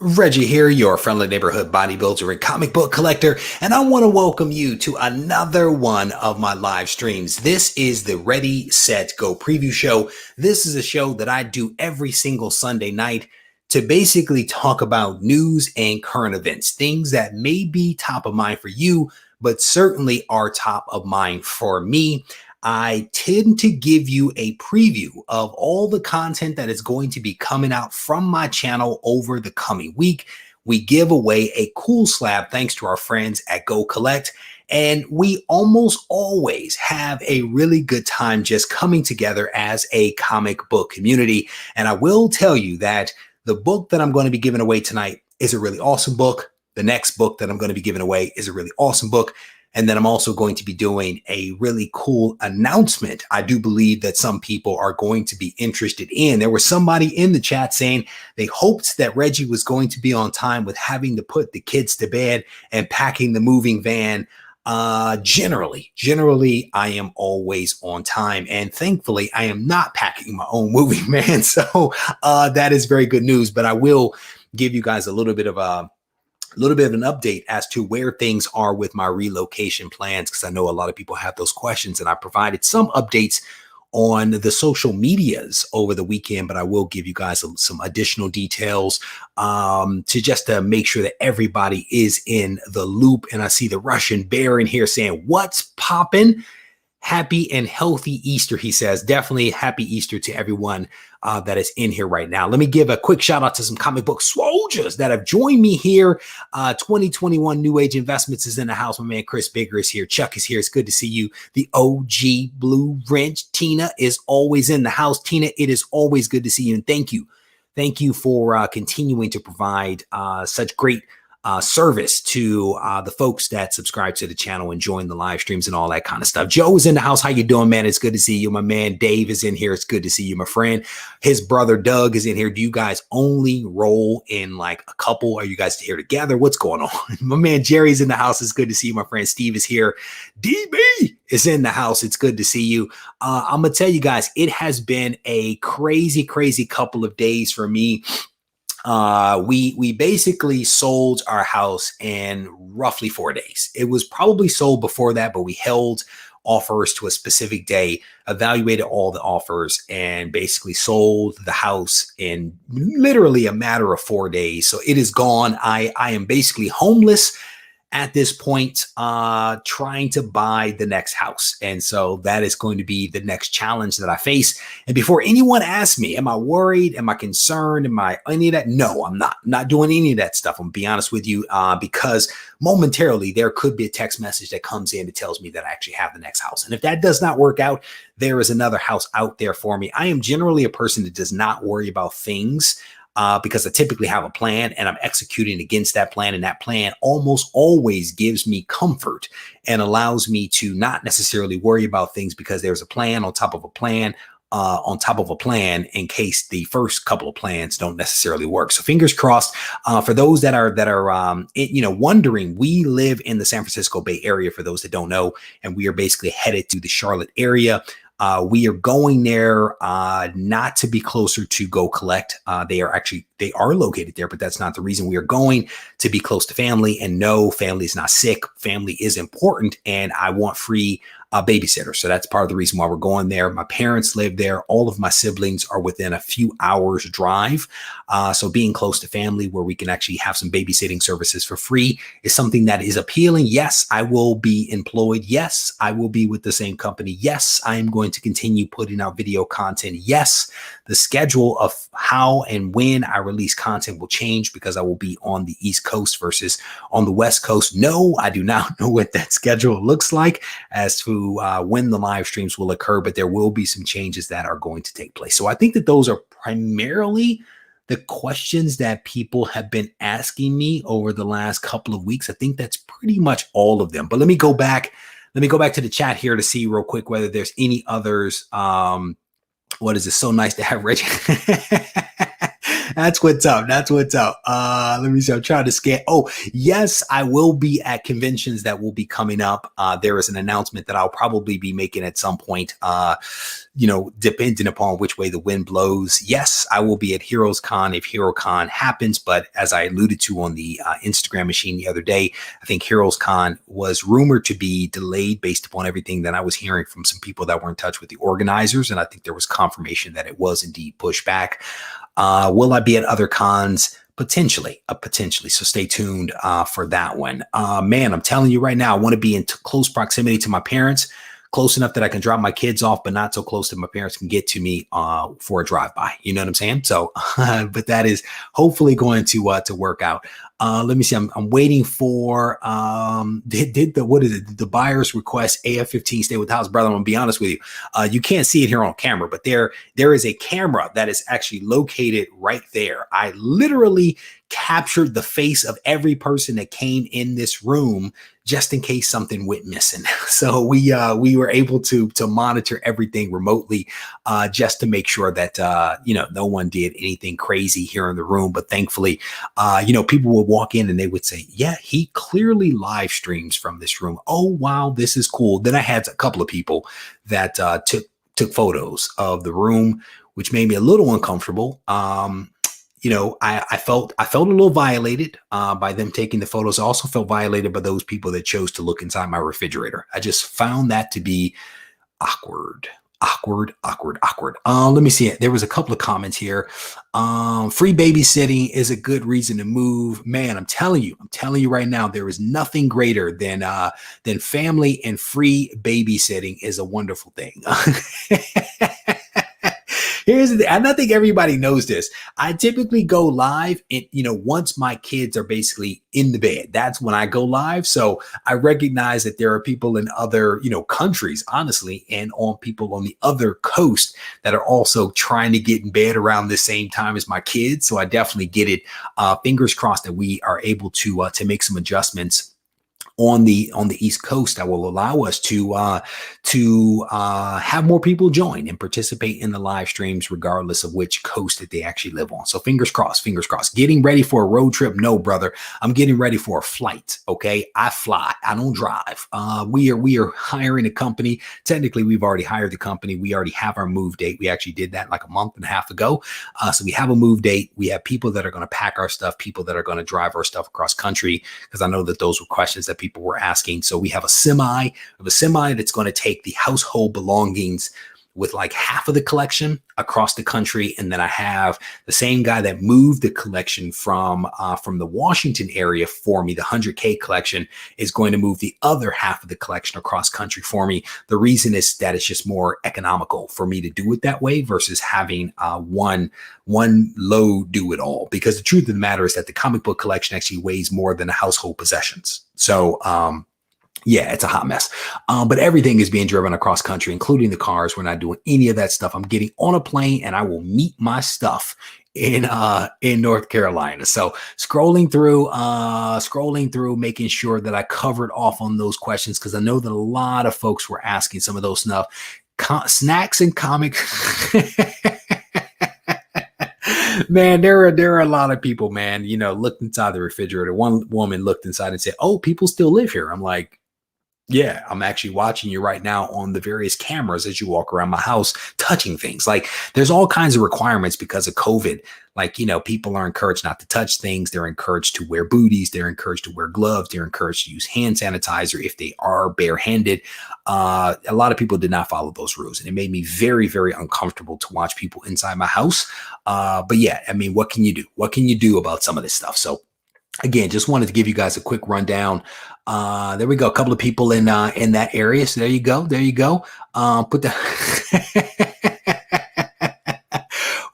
Reggie here, your friendly neighborhood bodybuilder and comic book collector, and I want to welcome you to another one of my live streams. This is the Ready, Set, Go preview show. This is a show that I do every single Sunday night to basically talk about news and current events, things that may be top of mind for you, but certainly are top of mind for me. I tend to give you a preview of all the content that is going to be coming out from my channel over the coming week. We give away a cool slab thanks to our friends at Go Collect, and we almost always have a really good time just coming together as a comic book community. And I will tell you that the book that I'm going to be giving away tonight is a really awesome book. The next book that I'm going to be giving away is a really awesome book. And then I'm also going to be doing a really cool announcement I do believe that some people are going to be interested in. There was somebody in the chat saying they hoped that Reggie was going to be on time with having to put the kids to bed and packing the moving van. Generally, I am always on time. And thankfully, I am not packing my own moving van. So that is very good news. But I will give you guys a little bit of an update as to where things are with my relocation plans, because I know a lot of people have those questions, and I provided some updates on the social medias over the weekend, but I will give you guys some additional details to make sure that everybody is in the loop. And I see the Russian Bear in here saying, "What's poppin'? Happy and healthy Easter," he says. Definitely happy Easter to everyone that is in here right now. Let me give a quick shout out to some comic book soldiers that have joined me here. 2021 New Age Investments is in the house. My man Chris Bigger is here. Chuck is here. It's good to see you. The OG Blue Wrench. Tina is always in the house. Tina, it is always good to see you. And thank you. Thank you for continuing to provide such great service to the folks that subscribe to the channel and join the live streams and all that kind of stuff. Joe is in the house. How you doing, man? It's good to see you. My man Dave is in here. It's good to see you, my friend. His brother Doug is in here. Do you guys only roll in like a couple? Are you guys here together? What's going on? My man Jerry's in the house. It's good to see you. My friend Steve is here. DB is in the house. It's good to see you. I'm gonna tell you guys, it has been a crazy couple of days for me. We basically sold our house in roughly 4 days. It was probably sold before that, but we held offers to a specific day, evaluated all the offers, and basically sold the house in literally a matter of 4 days. So it is gone. I am basically homeless at this point, trying to buy the next house. And so that is going to be the next challenge that I face. And before anyone asks me, am I worried? Am I concerned? Am I any of that? No, I'm not doing any of that stuff. I'm gonna be honest with you, because momentarily there could be a text message that comes in that tells me that I actually have the next house. And if that does not work out, there is another house out there for me. I am generally a person that does not worry about things, because I typically have a plan and I'm executing against that plan. And that plan almost always gives me comfort and allows me to not necessarily worry about things, because there's a plan on top of a plan in case the first couple of plans don't necessarily work. So fingers crossed. For those that are wondering, we live in the San Francisco Bay Area, for those that don't know, and we are basically headed to the Charlotte area. We are going there not to be closer to Go Collect. They are located there, but that's not the reason. We are going to be close to family, and no, family is not sick. Family is important, and I want free babysitter. So that's part of the reason why we're going there. My parents live there. All of my siblings are within a few hours drive. So being close to family where we can actually have some babysitting services for free is something that is appealing. Yes, I will be employed. Yes, I will be with the same company. Yes, I am going to continue putting out video content. Yes, the schedule of how and when I release content will change because I will be on the East Coast versus on the West Coast. No, I do not know what that schedule looks like as to when the live streams will occur, but there will be some changes that are going to take place. So I think that those are primarily the questions that people have been asking me over the last couple of weeks. I think that's pretty much all of them. But let me go back to the chat here to see real quick whether there's any others. What is it? So nice to have Reggie. That's what's up. That's what's up. Let me see. I'm trying to scan. Oh, yes, I will be at conventions that will be coming up. There is an announcement that I'll probably be making at some point. Depending upon which way the wind blows. Yes, I will be at Heroes Con if HeroCon happens. But as I alluded to on the Instagram machine the other day, I think Heroes Con was rumored to be delayed based upon everything that I was hearing from some people that were in touch with the organizers. And I think there was confirmation that it was indeed pushed back. Will I be at other cons? Potentially. So stay tuned for that one. Man, I'm telling you right now, I want to be in close proximity to my parents, close enough that I can drop my kids off, but not so close that my parents can get to me for a drive-by. You know what I'm saying? So, but that is hopefully going to work out. Let me see. I'm waiting for the buyer's request AF-15 stay with the house, brother. I'm gonna be honest with you. You can't see it here on camera, but there is a camera that is actually located right there. I literally captured the face of every person that came in this room just in case something went missing. So we were able to monitor everything remotely just to make sure that no one did anything crazy here in the room. But thankfully, people would walk in and they would say, yeah, he clearly live streams from this room. Oh, wow, this is cool. Then I had a couple of people that took photos of the room, which made me a little uncomfortable. I felt a little violated by them taking the photos. I also felt violated by those people that chose to look inside my refrigerator. I just found that to be awkward. Let me see it. There was a couple of comments here. Free babysitting is a good reason to move. Man, I'm telling you right now, there is nothing greater than family, and free babysitting is a wonderful thing. Here's the thing. I think everybody knows this. I typically go live and, once my kids are basically in the bed, that's when I go live. So I recognize that there are people in other, countries, honestly, and on people on the other coast that are also trying to get in bed around the same time as my kids. So I definitely get it. Fingers crossed that we are able to make some adjustments on the East Coast that will allow us to have more people join and participate in the live streams, regardless of which coast that they actually live on. So fingers crossed. Getting ready for a road trip? No, brother. I'm getting ready for a flight. Okay, I fly. I don't drive. We are hiring a company. Technically, we've already hired the company. We already have our move date. We actually did that like a month and a half ago. So we have a move date. We have people that are going to pack our stuff, people that are going to drive our stuff across country, because I know that those were questions that people were asking. So we have a semi that's going to take the household belongings with like half of the collection across the country. And then I have the same guy that moved the collection from the Washington area for me. The 100K collection is going to move the other half of the collection across country for me. The reason is that it's just more economical for me to do it that way versus having one load do it all. Because the truth of the matter is that the comic book collection actually weighs more than the household possessions. So, yeah, it's a hot mess. But everything is being driven across country, including the cars. We're not doing any of that stuff. I'm getting on a plane and I will meet my stuff in North Carolina. So scrolling through, making sure that I covered off on those questions, because I know that a lot of folks were asking some of those stuff. Snacks and comic. Man, there are a lot of people, man, looked inside the refrigerator. One woman looked inside and said, "Oh, people still live here." I'm like, yeah, I'm actually watching you right now on the various cameras as you walk around my house, touching things. Like, there's all kinds of requirements because of COVID. Like, people are encouraged not to touch things. They're encouraged to wear booties. They're encouraged to wear gloves. They're encouraged to use hand sanitizer if they are barehanded. A lot of people did not follow those rules, and it made me very, very uncomfortable to watch people inside my house. But yeah, I mean, what can you do? What can you do about some of this stuff? So again, just wanted to give you guys a quick rundown. There we go. A couple of people in that area. So there you go. Put the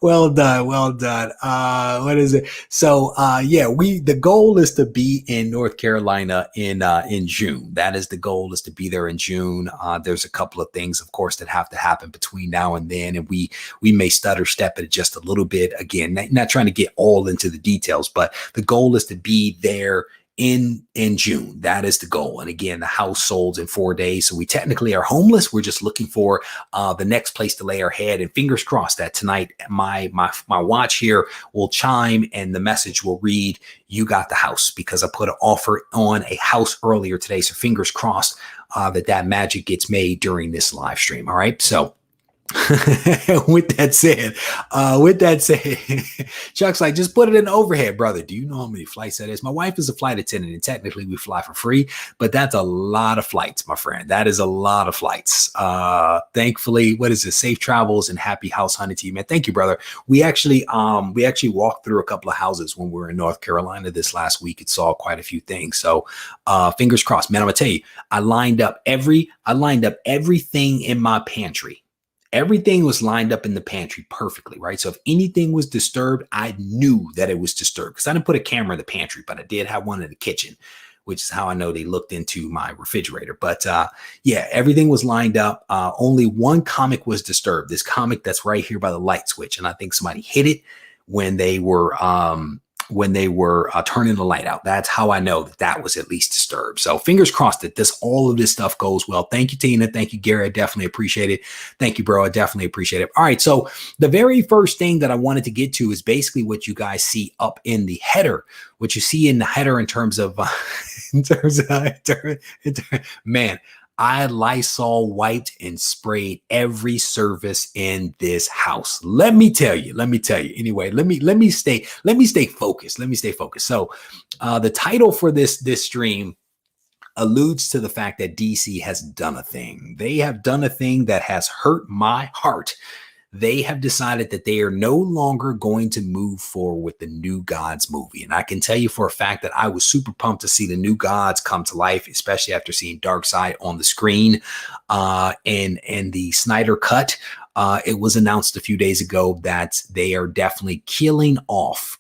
Well done. What is it? So the goal is to be in North Carolina in June. That is the goal, is to be there in June. There's a couple of things, of course, that have to happen between now and then, and we may stutter step it just a little bit. Again, not trying to get all into the details, but the goal is to be there in June. That is the goal. And again, the house sold in 4 days. So we technically are homeless. We're just looking for the next place to lay our head. And fingers crossed that tonight my watch here will chime and the message will read, "You got the house," because I put an offer on a house earlier today. So fingers crossed that magic gets made during this live stream. All right. So with that said, Chuck's like, just put it in overhead, brother. Do you know how many flights that is? My wife is a flight attendant, and technically we fly for free, but that's a lot of flights, my friend. That is a lot of flights. Thankfully, what is it? Safe travels and happy house hunting to you, man. Thank you, brother. We actually walked through a couple of houses when we were in North Carolina this last week and saw quite a few things. So fingers crossed, man. I'm gonna tell you, I lined up everything in my pantry. Everything was lined up in the pantry perfectly, right? So if anything was disturbed, I knew that it was disturbed because I didn't put a camera in the pantry, but I did have one in the kitchen, which is how I know they looked into my refrigerator. But yeah, everything was lined up. Only one comic was disturbed. This comic that's right here by the light switch. And I think somebody hit it when they were turning the light out. That's how I know that was at least disturbed. So fingers crossed that all of this stuff goes well. Thank you, Tina. Thank you, Gary. I definitely appreciate it. Thank you, bro. I definitely appreciate it. All right. So the very first thing that I wanted to get to is basically what you guys see up in the header. What you see in the header in terms of, man, I Lysol wiped and sprayed every surface in this house. Let me tell you. Anyway, let me stay focused. So the title for this stream alludes to the fact that DC has done a thing. They have done a thing that has hurt my heart. They have decided that they are no longer going to move forward with the New Gods movie. And I can tell you for a fact that I was super pumped to see the New Gods come to life, especially after seeing Darkseid on the screen and the Snyder Cut. It was announced a few days ago that they are definitely killing off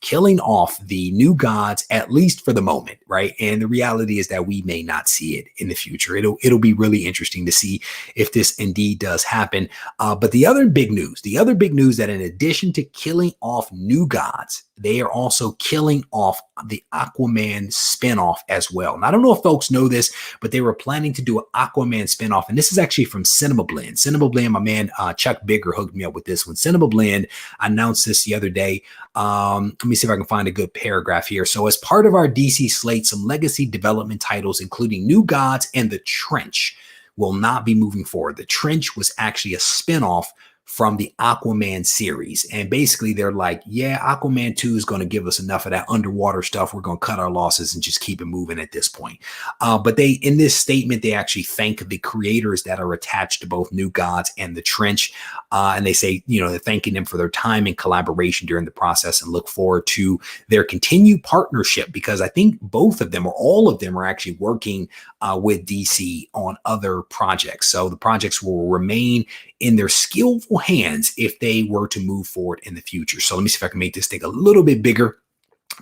the New Gods, at least for the moment, right? And the reality is that we may not see it in the future. It'll be really interesting to see if this indeed does happen. But the other big news that in addition to killing off New Gods, they are also killing off the Aquaman spinoff as well. And I don't know if folks know this, but they were planning to do an Aquaman spinoff. And this is actually from Cinema Blend. Cinema Blend, my man, Chuck Bigger hooked me up with this one. Cinema Blend announced this the other day. Let me see if I can find a good paragraph here. So as part of our DC slate, some legacy development titles, including New Gods and The Trench, will not be moving forward. The Trench was actually a spinoff from the Aquaman series. And basically they're like, yeah, Aquaman 2 is going to give us enough of that underwater stuff. We're going to cut our losses and just keep it moving at this point. But in this statement, they actually thank the creators that are attached to both New Gods and The Trench. And they say, they're thanking them for their time and collaboration during the process and look forward to their continued partnership, because I think both of them or all of them are actually working with DC on other projects. So the projects will remain in their skillful hands if they were to move forward in the future. So let me see if I can make this thing a little bit bigger.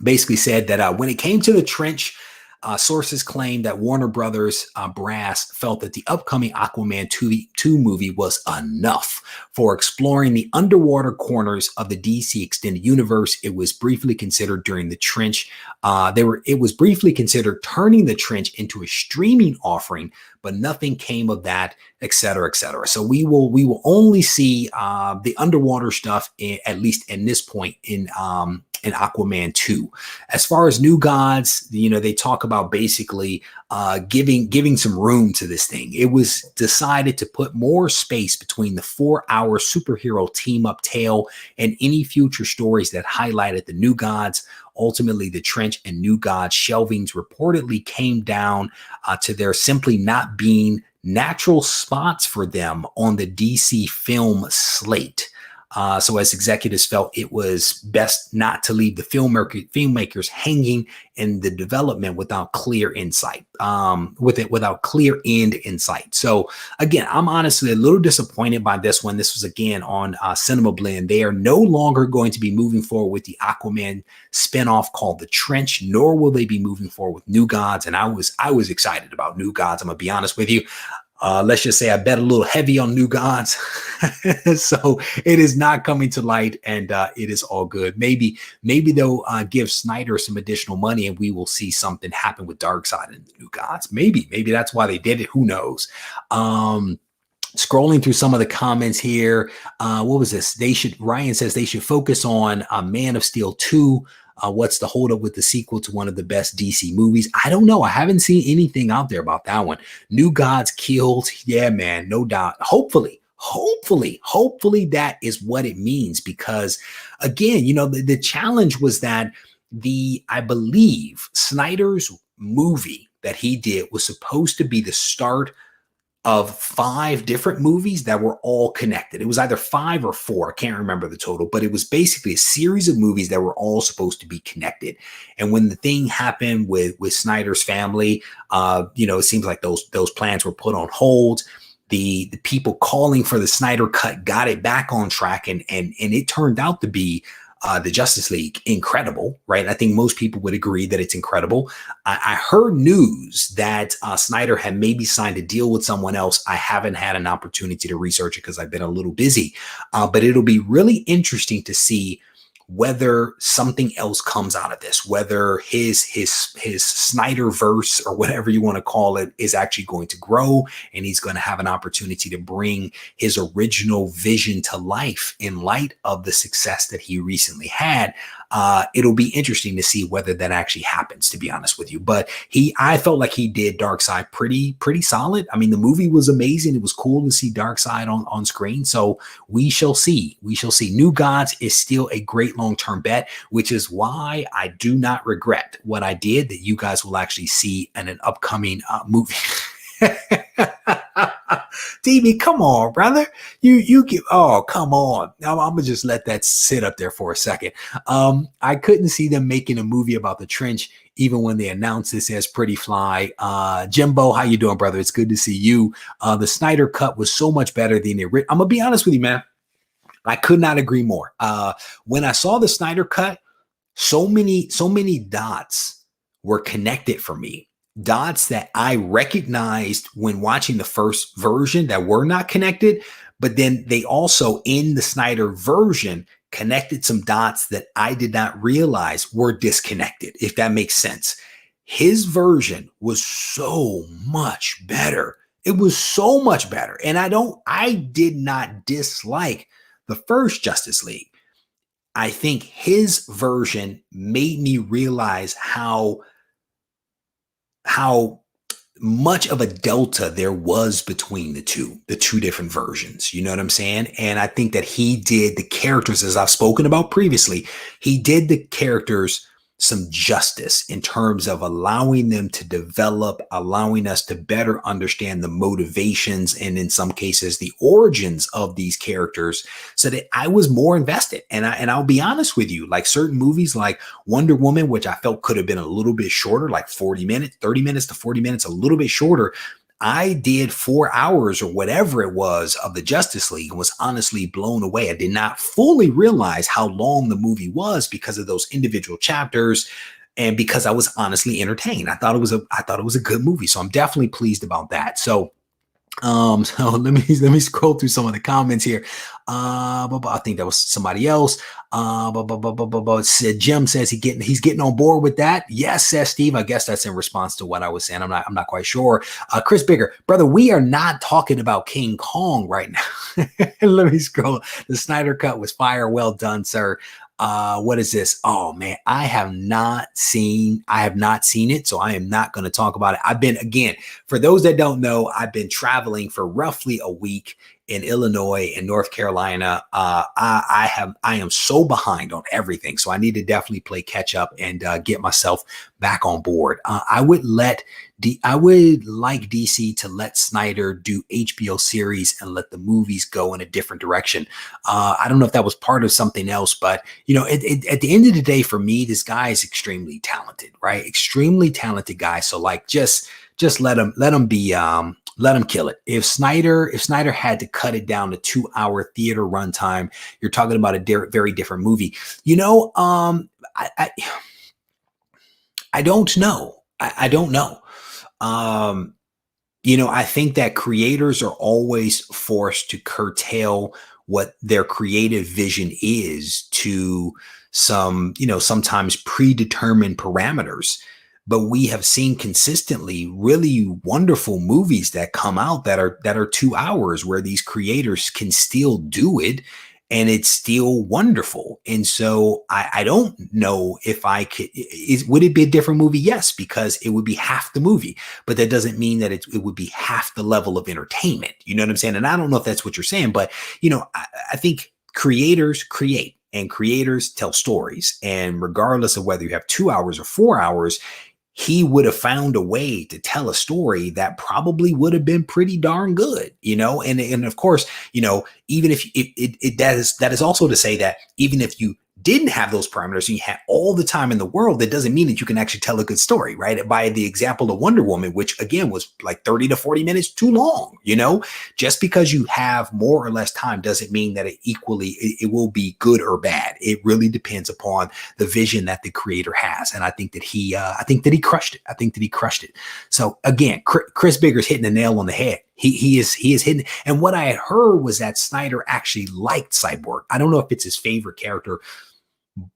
Basically said that when it came to The Trench, sources claim that Warner Brothers brass felt that the upcoming Aquaman 2 movie was enough for exploring the underwater corners of the DC extended universe. It was briefly considered during The Trench. It was briefly considered turning The Trench into a streaming offering, but nothing came of that, et cetera, et cetera. So we will only see the underwater stuff at least in this point in Aquaman 2. As far as New Gods, they talk about basically giving some room to this thing. It was decided to put more space between the 4-hour superhero team-up tale and any future stories that highlighted the New Gods. Ultimately, The Trench and New Gods shelvings reportedly came down to there simply not being natural spots for them on the DC film slate. So as executives felt it was best not to leave the filmmakers hanging in the development without clear insight, without clear end in sight. So again, I'm honestly a little disappointed by this one. This was again on Cinema Blend. They are no longer going to be moving forward with the Aquaman spinoff called The Trench, nor will they be moving forward with New Gods. And I was excited about New Gods. I'm gonna be honest with you. Let's just say I bet a little heavy on New Gods. So it is not coming to light, and it is all good. Maybe they'll give Snyder some additional money and we will see something happen with Darkseid and New Gods. Maybe that's why they did it. Who knows? Scrolling through some of the comments here. What was this? Ryan says they should focus on Man of Steel 2. What's the holdup with the sequel to one of the best DC movies? I don't know. I haven't seen anything out there about that one. New Gods killed. Yeah, man, no doubt. Hopefully that is what it means, because again, the challenge was that I believe Snyder's movie that he did was supposed to be the start of 5 different movies that were all connected. It was either 5 or 4. I can't remember the total, but it was basically a series of movies that were all supposed to be connected. And when the thing happened with Snyder's family, it seems like those plans were put on hold. The people calling for the Snyder Cut got it back on track, and it turned out to be the Justice League incredible, right? I think most people would agree that it's incredible. I heard news that Snyder had maybe signed a deal with someone else. I haven't had an opportunity to research it because I've been a little busy, but it'll be really interesting to see whether something else comes out of this, whether his Snyderverse, or whatever you want to call it, is actually going to grow, and he's going to have an opportunity to bring his original vision to life in light of the success that he recently had. It'll be interesting to see whether that actually happens, to be honest with you. But I felt like he did Darkseid pretty solid. I mean, the movie was amazing. It was cool to see Darkseid on screen. So we shall see. New Gods is still a great long-term bet, which is why I do not regret what I did, that you guys will actually see in an upcoming movie. DB, come on, brother. You give, oh, come on. I'm gonna just let that sit up there for a second. I couldn't see them making a movie about the trench, even when they announced this as Pretty Fly. Jimbo, how you doing, brother? It's good to see you. The Snyder Cut was so much better than the original. I'm gonna be honest with you, man. I could not agree more. When I saw the Snyder Cut, so many dots were connected for me. Dots that I recognized when watching the first version that were not connected, but then they also, in the Snyder version, connected some dots that I did not realize were disconnected, if that makes sense. His version was so much better. It was so much better. And I did not dislike the first Justice League. I think his version made me realize how much of a delta there was between the two different versions. You know what I'm saying? And I think that he did the characters, as I've spoken about previously, he did the characters some justice in terms of allowing them to develop, allowing us to better understand the motivations, and in some cases the origins of these characters, so that I was more invested. And I'll be honest with you, like certain movies like Wonder Woman, which I felt could have been a little bit shorter, like 40 minutes, 30 minutes to 40 minutes, a little bit shorter. I did 4 hours or whatever it was of the Justice League and was honestly blown away. I did not fully realize how long the movie was because of those individual chapters, and because I was honestly entertained. I thought it was a good movie. So I'm definitely pleased about that. So let me scroll through some of the comments here. I think that was somebody else. Jim says he's getting on board with that. Yes, says Steve. I guess that's in response to what I was saying. I'm not quite sure. Chris Bigger, brother, we are not talking about King Kong right now. Let me scroll. The Snyder Cut was fire. Well done, sir. What is this? Oh man, I have not seen it, so I am not going to talk about it. Again, for those that don't know, I've been traveling for roughly a week in Illinois and North Carolina. I am so behind on everything, so I need to definitely play catch up and get myself back on board. I would like DC to let Snyder do HBO series and let the movies go in a different direction. I don't know if that was part of something else, but at the end of the day, for me, this guy is extremely talented, right? Extremely talented guy. So like, just let him be. Let him kill it. If Snyder had to cut it down to 2-hour theater runtime, you're talking about a very different movie. I don't know. I don't know. I think that creators are always forced to curtail what their creative vision is to some, sometimes predetermined parameters. But we have seen consistently really wonderful movies that come out that are 2 hours where these creators can still do it and it's still wonderful. And so I don't know if I could, would it be a different movie? Yes, because it would be half the movie, but that doesn't mean that it would be half the level of entertainment. You know what I'm saying? And I don't know if that's what you're saying, but I think creators create and creators tell stories. And regardless of whether you have 2 hours or 4 hours, he would have found a way to tell a story that probably would have been pretty darn good, and of course, even if that is also to say that even if you didn't have those parameters and you had all the time in the world, that doesn't mean that you can actually tell a good story, right? By the example of Wonder Woman, which again was like 30 to 40 minutes too long, just because you have more or less time doesn't mean that it will be good or bad. It really depends upon the vision that the creator has. And I think that he crushed it. So again, Chris Bigger's hitting the nail on the head. He is hitting. And what I had heard was that Snyder actually liked Cyborg. I don't know if it's his favorite character,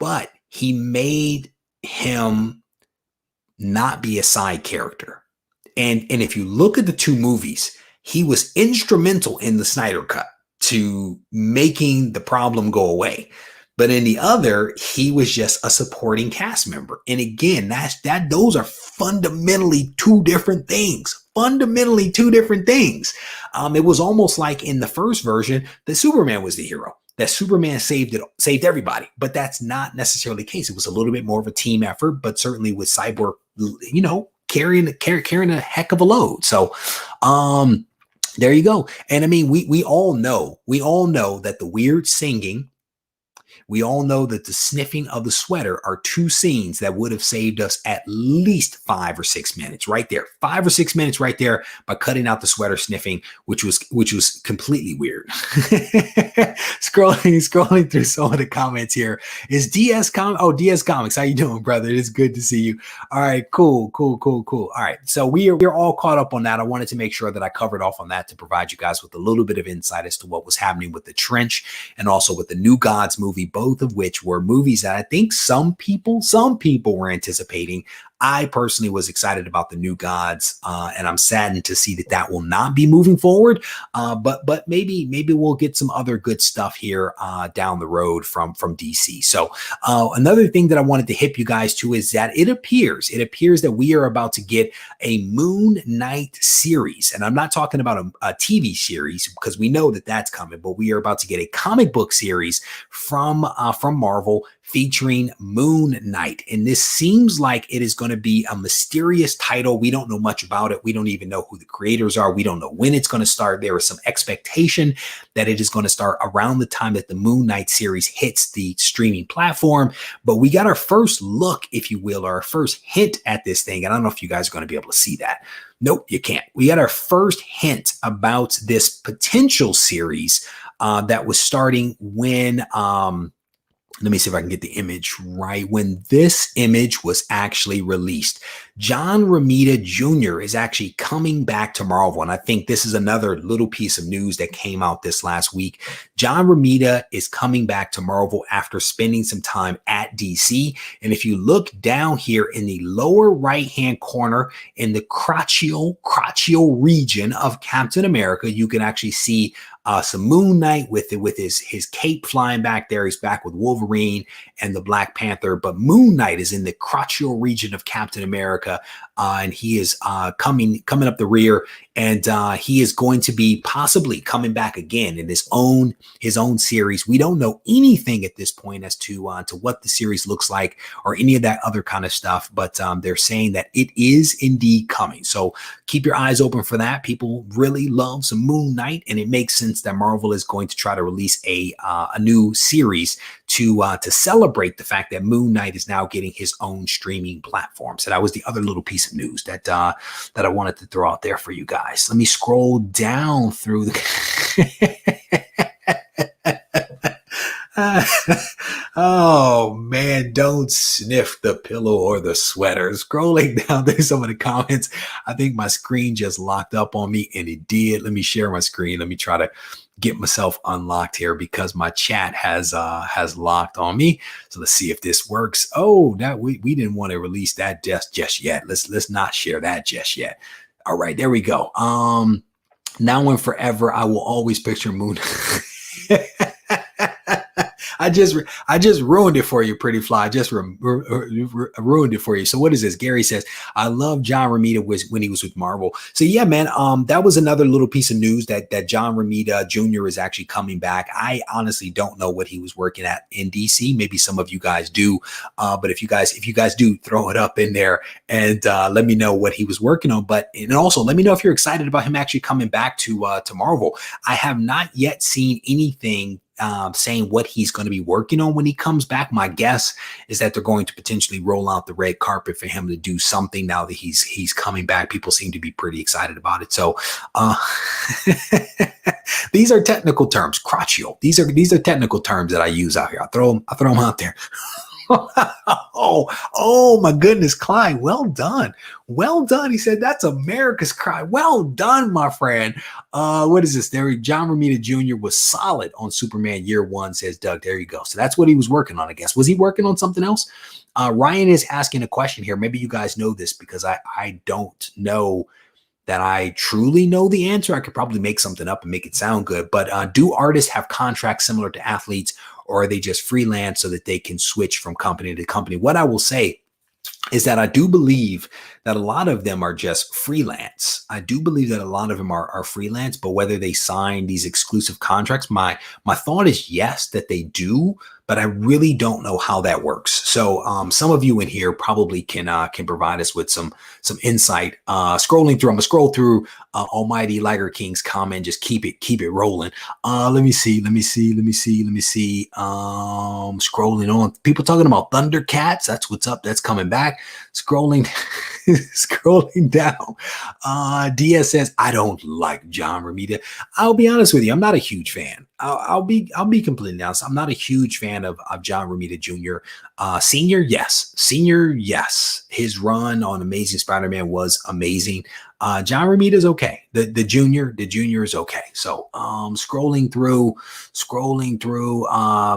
but he made him not be a side character. And if you look at the two movies, he was instrumental in the Snyder Cut to making the problem go away. But in the other, he was just a supporting cast member. And again, those are fundamentally two different things. It was almost like in the first version, that Superman was the hero. That Superman saved everybody, but that's not necessarily the case. It was a little bit more of a team effort, but certainly with Cyborg, carrying a heck of a load. So, there you go. And I mean, we all know that the weird singing, we all know that the sniffing of the sweater are two scenes that would have saved us at least 5 or 6 minutes right there. 5 or 6 minutes right there by cutting out the sweater sniffing, which was completely weird. Scrolling through some of the comments here. Is DS Comics. How you doing, brother? It's good to see you. All right, cool. All right. So we're all caught up on that. I wanted to make sure that I covered off on that to provide you guys with a little bit of insight as to what was happening with the Trench and also with the New Gods movie, both of which were movies that I think some people were anticipating. I personally was excited about the New Gods, and I'm saddened to see that will not be moving forward. But maybe we'll get some other good stuff here down the road from DC. So another thing that I wanted to hip you guys to is that it appears that we are about to get a Moon Knight series, and I'm not talking about a TV series because we know that that's coming, but we are about to get a comic book series from Marvel featuring Moon Knight. And this seems like it is going to be a mysterious title. We don't know much about it. We don't even know who the creators are. We don't know when it's going to start. There is some expectation that it is going to start around the time that the Moon Knight series hits the streaming platform. But we got our first look, if you will, or our first hint at this thing. And I don't know if you guys are going to be able to see that. Nope, you can't. We got our first hint about this potential series that was starting when let me see if I can get the image right. When this image was actually released, John Romita Jr. is actually coming back to Marvel. And I think this is another little piece of news that came out this last week. John Romita is coming back to Marvel after spending some time at DC. And if you look down here in the lower right-hand corner in the crotchal region of Captain America, you can actually see some Moon Knight with his cape flying back there. He's back with Wolverine and the Black Panther, but Moon Knight is in the crotchal region of Captain America, and he is coming up the rear, and he is going to be possibly coming back again in his own series. We don't know anything at this point as to what the series looks like or any of that other kind of stuff, but they're saying that it is indeed coming. So keep your eyes open for that. People really love some Moon Knight, and it makes sense that Marvel is going to try to release a new series to celebrate the fact that Moon Knight is now getting his own streaming platform. So that was the other little piece of news that I wanted to throw out there for you guys. Let me scroll down through the Oh man, don't sniff the pillow or the sweater. Scrolling down through some of the comments, I think my screen just locked up on me, and it did. Let me share my screen. Let me try to get myself unlocked here because my chat has locked on me. So let's see if this works. Oh, that we didn't want to release that just yet. Let's not share that just yet. All right, there we go. Now and forever, I will always picture Moon. I just ruined it for you, Pretty Fly. I just ruined it for you. So what is this? Gary says, I love John Romita when he was with Marvel. So yeah, man, that was another little piece of news that John Romita Jr. is actually coming back. I honestly don't know what he was working at in DC. Maybe some of you guys do. But if you guys do, throw it up in there and let me know what he was working on. But and also let me know if you're excited about him actually coming back to Marvel. I have not yet seen anything saying what he's going to be working on when he comes back. My guess is that they're going to potentially roll out the red carpet for him to do something now that he's coming back. People seem to be pretty excited about it. So these are technical terms, crotchal. These are technical terms that I use out here. I throw them out there. Oh my goodness, Clyde, well done. Well done. He said, that's America's cry. Well done, my friend. What is this? There, John Romita Jr. was solid on Superman Year One, says Doug. There you go. So that's what he was working on, I guess. Was he working on something else? Ryan is asking a question here. Maybe you guys know this because I don't know that I truly know the answer. I could probably make something up and make it sound good. But do artists have contracts similar to athletes, or are they just freelance so that they can switch from company to company? What I will say is that I do believe that a lot of them are just freelance. I do believe that a lot of them are freelance, but whether they sign these exclusive contracts, my thought is yes, that they do, but I really don't know how that works. So some of you in here probably can provide us with some insight. Scrolling through, I'm gonna scroll through Almighty Liger King's comment. Just keep it rolling. Let me see. Scrolling on. People talking about Thundercats. That's what's up. That's coming back. Scrolling down. DS says, I don't like John Romita. I'll be honest with you. I'm not a huge fan. I'll be completely honest. I'm not a huge fan of John Romita Jr. Senior, yes. His run on Amazing Spider-Man was amazing. John Romita is okay. The junior is okay. So scrolling through.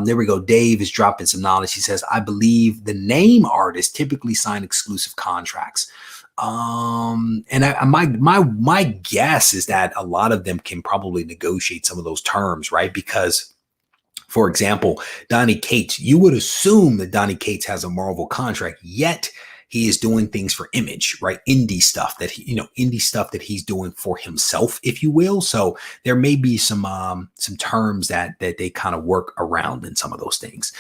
There we go. Dave is dropping some knowledge. He says, I believe the name artists typically sign exclusive contracts. And my guess is that a lot of them can probably negotiate some of those terms, right? Because, for example, Donny Cates, you would assume that Donny Cates has a Marvel contract, yet he is doing things for Image, right? Indie stuff that he's doing for himself, if you will. So there may be some terms that they kind of work around in some of those things.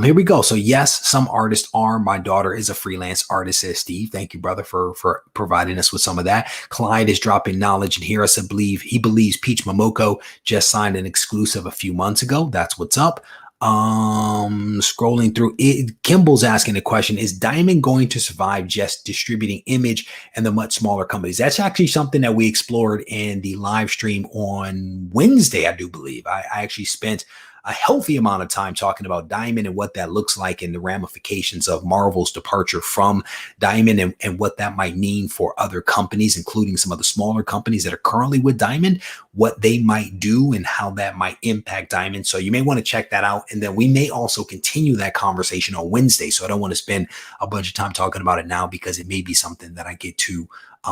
Here we go. So yes, some artists are. My daughter is a freelance artist, says Steve. Thank you, brother, for providing us with some of that. Clyde is dropping knowledge in here. I believe he believes Peach Momoko just signed an exclusive a few months ago. That's what's up. Scrolling through it, Kimball's asking the question, is Diamond going to survive just distributing Image and the much smaller companies? That's actually something that we explored in the live stream on Wednesday, I do believe. I actually spent a healthy amount of time talking about Diamond and what that looks like and the ramifications of Marvel's departure from Diamond and what that might mean for other companies, including some of the smaller companies that are currently with Diamond, what they might do and how that might impact Diamond. So you may want to check that out. And then we may also continue that conversation on Wednesday. So I don't want to spend a bunch of time talking about it now because it may be something that I get to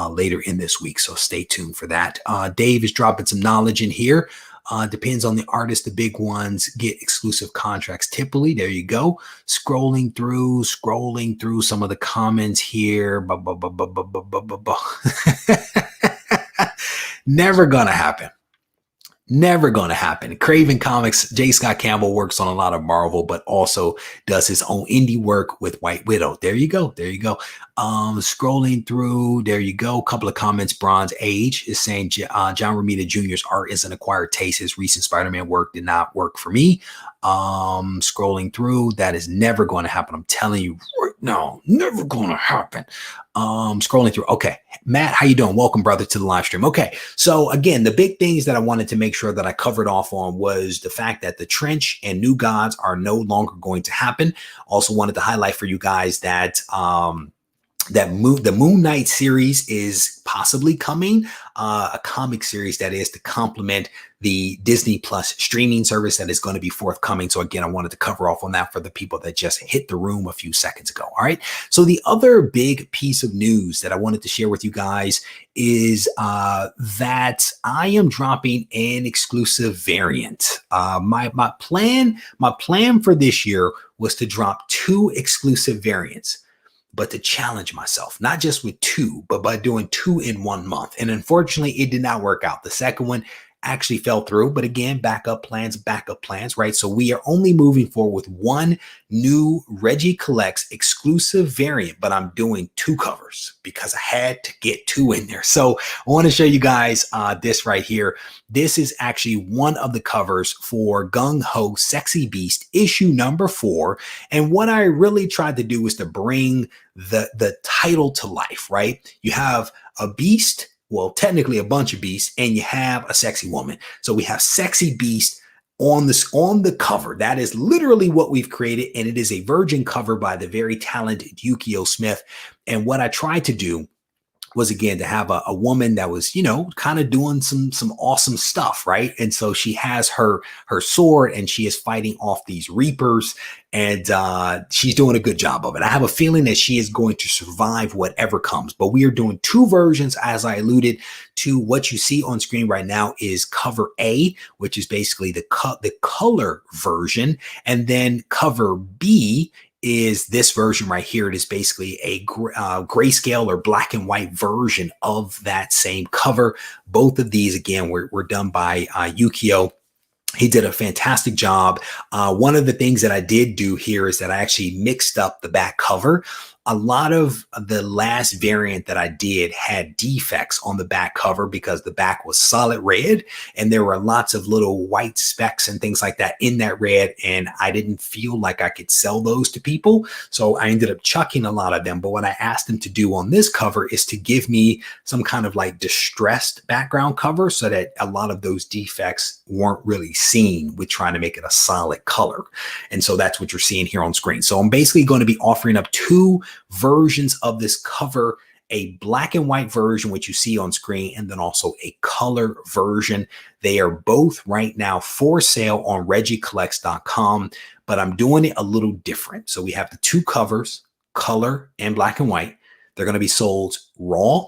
later in this week. So stay tuned for that. Dave is dropping some knowledge in here. Depends on the artist. The big ones get exclusive contracts typically. There you go. Scrolling through some of the comments here. Never gonna happen. Never going to happen. Craven Comics, J. Scott Campbell works on a lot of Marvel, but also does his own indie work with White Widow. There you go. Scrolling through, there you go. A couple of comments. Bronze Age is saying John Romita Jr.'s art is an acquired taste. His recent Spider-Man work did not work for me. Scrolling through, that is never going to happen. I'm telling you, No, never gonna happen. Scrolling through. Okay, Matt, how you doing? Welcome, brother, to the live stream. Okay, so again, the big things that I wanted to make sure that I covered off on was the fact that the trench and new gods are no longer going to happen. Also wanted to highlight for you guys that the Moon Knight series is possibly coming, a comic series that is to complement the Disney Plus streaming service that is going to be forthcoming. So again, I wanted to cover off on that for the people that just hit the room a few seconds ago. All right. So the other big piece of news that I wanted to share with you guys is that I am dropping an exclusive variant. My plan for this year was to drop 2 exclusive variants, but to challenge myself, not just with 2, but by doing 2 in 1 month. And unfortunately, it did not work out. The second one actually fell through, but again, backup plans, right? So we are only moving forward with 1 new Reggie Collects exclusive variant, but I'm doing 2 covers because I had to get 2 in there. So I want to show you guys this right here. This is actually one of the covers for Gung Ho Sexy Beast issue number 4. And what I really tried to do was to bring the title to life, right? You have a beast, well, technically a bunch of beasts, and you have a sexy woman. So we have Sexy Beast on the cover. That is literally what we've created, and it is a virgin cover by the very talented Yukio Smith. And what I tried to do was, again, to have a woman that was, you know, kind of doing some awesome stuff, right? And so she has her sword and she is fighting off these reapers, and she's doing a good job of it. I have a feeling that she is going to survive whatever comes, but we are doing 2 versions. As I alluded to, what you see on screen right now is cover A, which is basically the color version, and then cover B is this version right here. It is basically a grayscale or black and white version of that same cover. Both of these, again, were done by Yukio. He did a fantastic job. One of the things that I did do here is that I actually mixed up the back cover. A lot of the last variant that I did had defects on the back cover because the back was solid red and there were lots of little white specks and things like that in that red, and I didn't feel like I could sell those to people. So I ended up chucking a lot of them. But what I asked them to do on this cover is to give me some kind of like distressed background cover so that a lot of those defects weren't really seen with trying to make it a solid color. And so that's what you're seeing here on screen. So I'm basically going to be offering up 2 versions of this cover, a black and white version, which you see on screen, and then also a color version. They are both right now for sale on ReggieCollects.com, but I'm doing it a little different. So we have the 2 covers, color and black and white. They're going to be sold raw.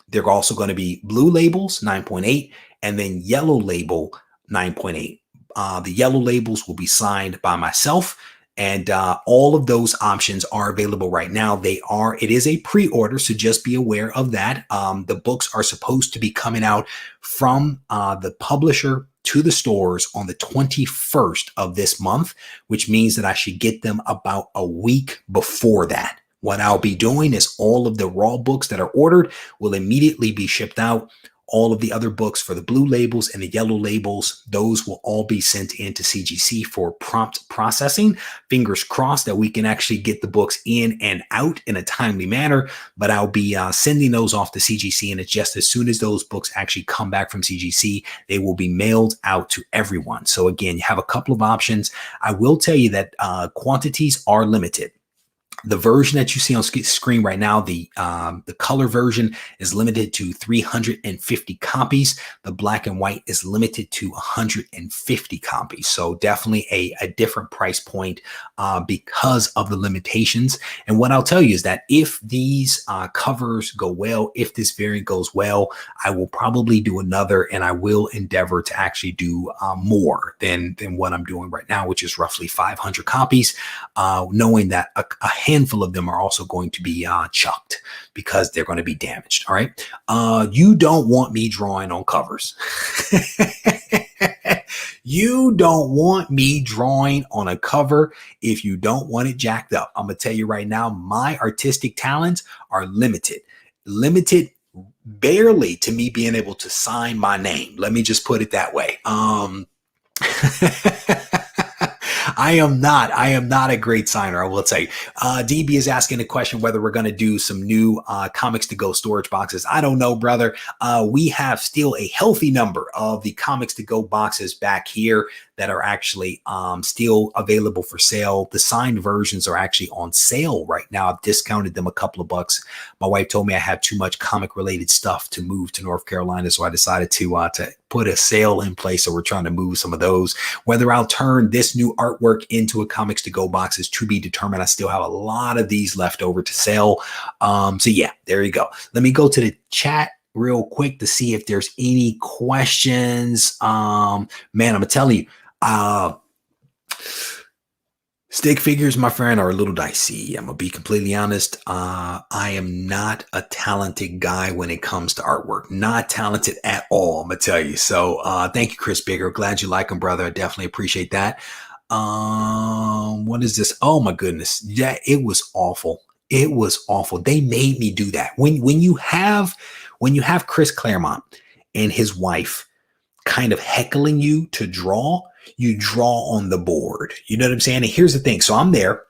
They're also going to be blue labels, 9.8, and then yellow label, 9.8. The yellow labels will be signed by myself. And all of those options are available right now. It is a pre-order, so just be aware of that. The books are supposed to be coming out from the publisher to the stores on the 21st of this month, which means that I should get them about a week before that. What I'll be doing is all of the raw books that are ordered will immediately be shipped out. All of the other books for the blue labels and the yellow labels, those will all be sent into CGC for prompt processing. Fingers crossed that we can actually get the books in and out in a timely manner, but I'll be sending those off to CGC, and it's just as soon as those books actually come back from CGC, they will be mailed out to everyone. So again, you have a couple of options. I will tell you that quantities are limited. The version that you see on screen right now, the color version is limited to 350 copies. The black and white is limited to 150 copies. So definitely a different price point because of the limitations. And what I'll tell you is that if these covers go well, if this variant goes well, I will probably do another, and I will endeavor to actually do more than what I'm doing right now, which is roughly 500 copies, knowing that a handful of them are also going to be chucked because they're going to be damaged. All right. You don't want me drawing on covers. You don't want me drawing on a cover if you don't want it jacked up. I'm going to tell you right now, my artistic talents are limited barely to me being able to sign my name. Let me just put it that way. I am not. I am not a great signer, I will say. DB is asking a question whether we're going to do some new comics to go storage boxes. I don't know, brother. We have still a healthy number of the comics to go boxes back here that are actually still available for sale. The signed versions are actually on sale right now. I've discounted them a couple of bucks. My wife told me I had too much comic related stuff to move to North Carolina, so I decided to put a sale in place. So we're trying to move some of those. Whether I'll turn this new artwork into a comics to go box is to be determined. I still have a lot of these left over to sell. So yeah, there you go. Let me go to the chat real quick to see if there's any questions. Man, I'm gonna tell you, stick figures, my friend, are a little dicey. I'm gonna be completely honest. I am not a talented guy when it comes to artwork. Not talented at all, I'm gonna tell you. So thank you, Chris Bigger. Glad you like them, brother. I definitely appreciate that. What is this? Oh my goodness. Yeah, it was awful. It was awful. They made me do that. When you have Chris Claremont and his wife kind of heckling you to draw, you draw on the board. You know what I'm saying? And here's the thing. So I'm there.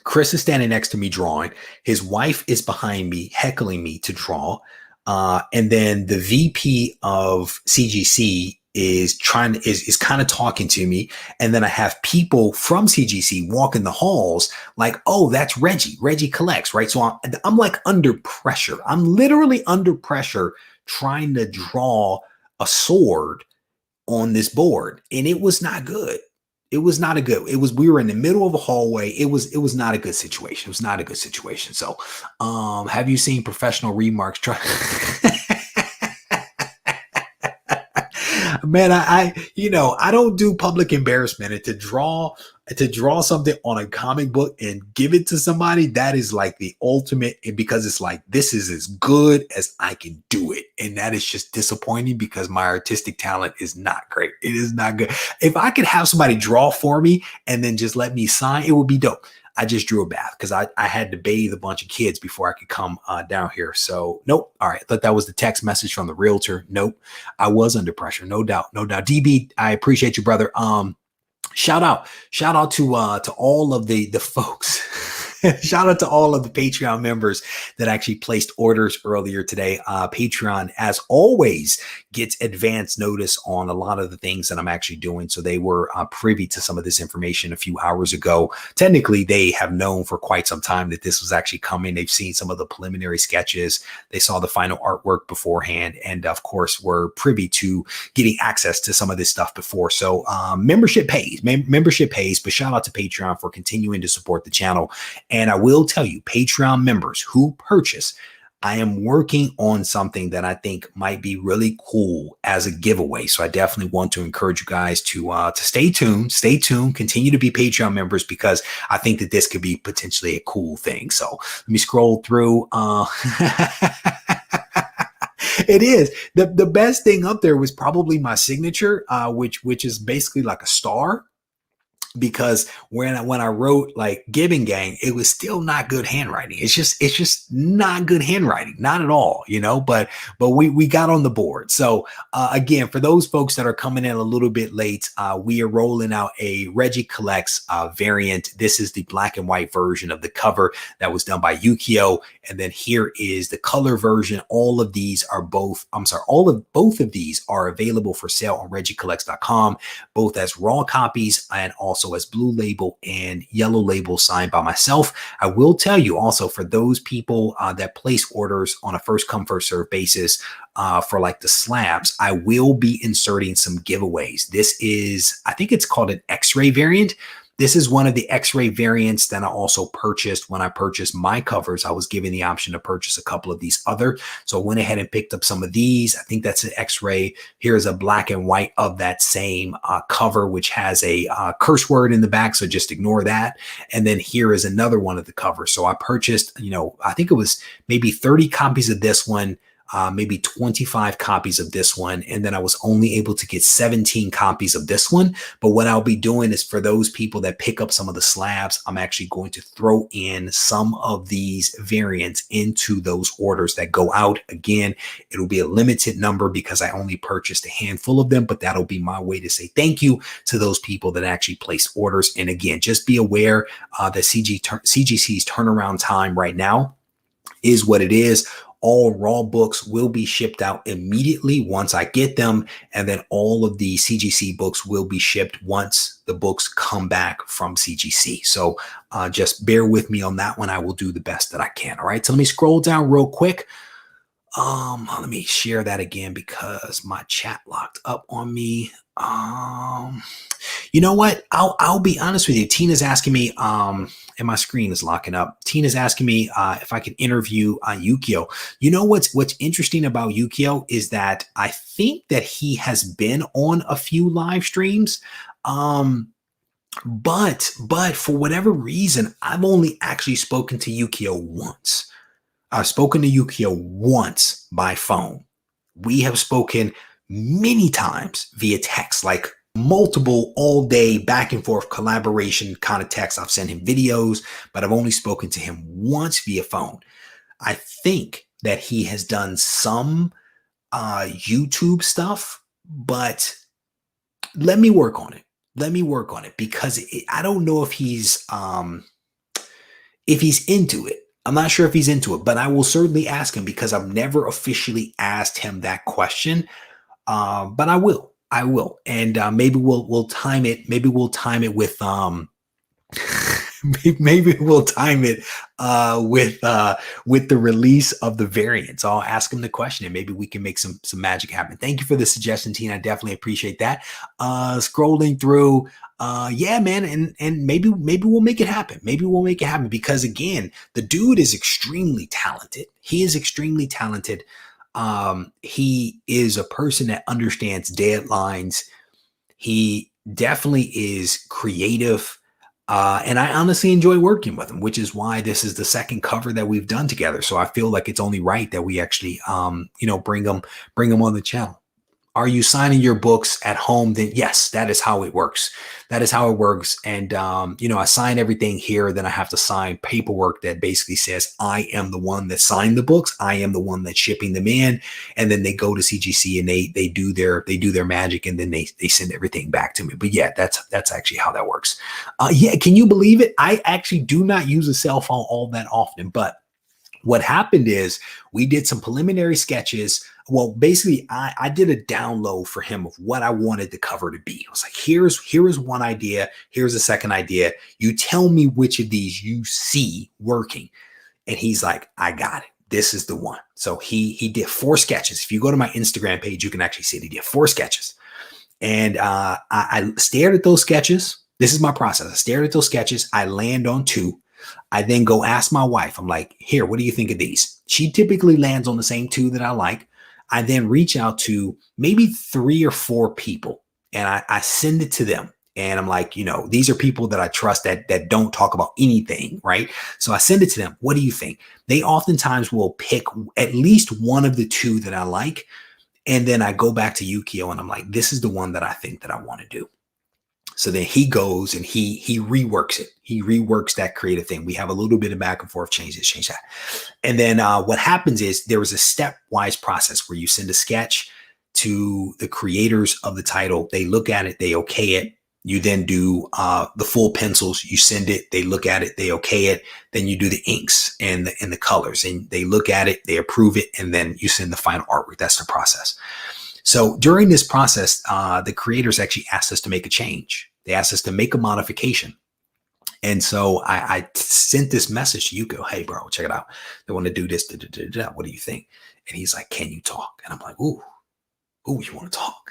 Chris is standing next to me drawing. His wife is behind me heckling me to draw. And then the VP of CGC is kind of talking to me. And then I have people from CGC walking the halls like, oh, that's Reggie. Reggie collects, right? So I'm like under pressure. I'm literally under pressure trying to draw a sword on this board, and it was not good. It was not a good. We were in the middle of a hallway. It was not a good situation. It was not a good situation. So, have you seen Professional Remarks try? Man, I don't do public embarrassment, and to draw something on a comic book and give it to somebody, that is like the ultimate, because it's like, this is as good as I can do it. And that is just disappointing because my artistic talent is not great. It is not good. If I could have somebody draw for me and then just let me sign, it would be dope. I just drew a bath because I had to bathe a bunch of kids before I could come down here. So nope. All right. I thought that was the text message from the realtor. Nope. I was under pressure. No doubt. No doubt. DB, I appreciate you, brother. Shout out to all of the folks. Shout out to all of the Patreon members that actually placed orders earlier today. Patreon, as always, gets advance notice on a lot of the things that I'm actually doing. So they were privy to some of this information a few hours ago. Technically, they have known for quite some time that this was actually coming. They've seen some of the preliminary sketches. They saw the final artwork beforehand. And of course, were privy to getting access to some of this stuff before. So membership pays, but shout out to Patreon for continuing to support the channel. And I will tell you, Patreon members who purchase, I am working on something that I think might be really cool as a giveaway. So I definitely want to encourage you guys to stay tuned, continue to be Patreon members, because I think that this could be potentially a cool thing. So let me scroll through. It is. The best thing up there was probably my signature, which is basically like a star. Because when I wrote like Gibbon Gang, it was still not good handwriting. It's just not good handwriting, not at all, but we got on the board. So again, for those folks that are coming in a little bit late, we are rolling out a Reggie Collects variant. This is the black and white version of the cover that was done by Yukio. And then here is the color version. All of both of these are available for sale on ReggieCollects.com, both as raw copies and also as blue label and yellow label signed by myself. I will tell you also, for those people that place orders on a first come first serve basis for like the slabs, I will be inserting some giveaways. This is, I think it's called an X-ray variant. This is one of the X-ray variants that I also purchased when I purchased my covers. I was given the option to purchase a couple of these other. So I went ahead and picked up some of these. I think that's an X-ray. Here's a black and white of that same cover, which has a curse word in the back. So just ignore that. And then here is another one of the covers. So I purchased, I think it was maybe 30 copies of this one. maybe 25 copies of this one. And then I was only able to get 17 copies of this one. But what I'll be doing is for those people that pick up some of the slabs, I'm actually going to throw in some of these variants into those orders that go out. Again, it'll be a limited number because I only purchased a handful of them, but that'll be my way to say thank you to those people that actually placed orders. And again, just be aware that CGC's turnaround time right now is what it is. All raw books will be shipped out immediately once I get them. And then all of the CGC books will be shipped once the books come back from CGC. So just bear with me on that one. I will do the best that I can. All right. So let me scroll down real quick. Let me share that again because my chat locked up on me. You know what? I'll be honest with you. Tina's asking me, and my screen is locking up. Tina's asking me if I can interview Yukio. You know what's interesting about Yukio is that I think that he has been on a few live streams. But for whatever reason, I've only actually spoken to Yukio once. I've spoken to Yukio once by phone. We have spoken many times via text, like multiple all day back and forth collaboration kind of text. I've sent him videos, but I've only spoken to him once via phone. I think that he has done some YouTube stuff, but let me work on it. Let me work on it because I don't know if he's into it. I'm not sure if he's into it, but I will certainly ask him because I've never officially asked him that question. But I will. And maybe we'll time it. Maybe we'll time it with maybe we'll time it with the release of the variants. I'll ask him the question and maybe we can make some magic happen. Thank you for the suggestion, Tina. I definitely appreciate that. Scrolling through, yeah, man, and maybe we'll make it happen. Maybe we'll make it happen because again, the dude is extremely talented. He is extremely talented. He is a person that understands deadlines. He definitely is creative. And I honestly enjoy working with him, which is why this is the second cover that we've done together. So I feel like it's only right that we actually, bring him on the channel. Are you signing your books at home? Then yes, that is how it works. That is how it works. And, I sign everything here. Then I have to sign paperwork that basically says I am the one that signed the books. I am the one that's shipping them in. And then they go to CGC and they do their magic and then they send everything back to me. But yeah, that's actually how that works. Yeah. Can you believe it? I actually do not use a cell phone all that often, but what happened is we did some preliminary sketches. Well, basically, I did a download for him of what I wanted the cover to be. I was like, here is one idea. Here's a second idea. You tell me which of these you see working. And he's like, I got it. This is the one. So he did 4 sketches. If you go to my Instagram page, you can actually see it. He did 4 sketches. And I stared at those sketches. This is my process. I stared at those sketches. I land on 2. I then go ask my wife. I'm like, here, what do you think of these? She typically lands on the same 2 that I like. I then reach out to maybe 3 or 4 people and I send it to them. And I'm like, these are people that I trust that don't talk about anything, right? So I send it to them. What do you think? They oftentimes will pick at least one of the 2 that I like. And then I go back to Yukio and I'm like, this is the one that I think that I want to do. So then he goes and he reworks it. He reworks that creative thing. We have a little bit of back and forth, change this, change that. And then what happens is there is a stepwise process where you send a sketch to the creators of the title. They look at it, they okay it. You then do the full pencils. You send it, they look at it, they okay it. Then you do the inks and the colors, and they look at it, they approve it, and then you send the final artwork. That's the process. So during this process, the creators actually asked us to make a change. They asked us to make a modification. And so I sent this message to Yuko. Hey, bro, check it out. They want to do this. What do you think? And he's like, can you talk? And I'm like, ooh, you want to talk?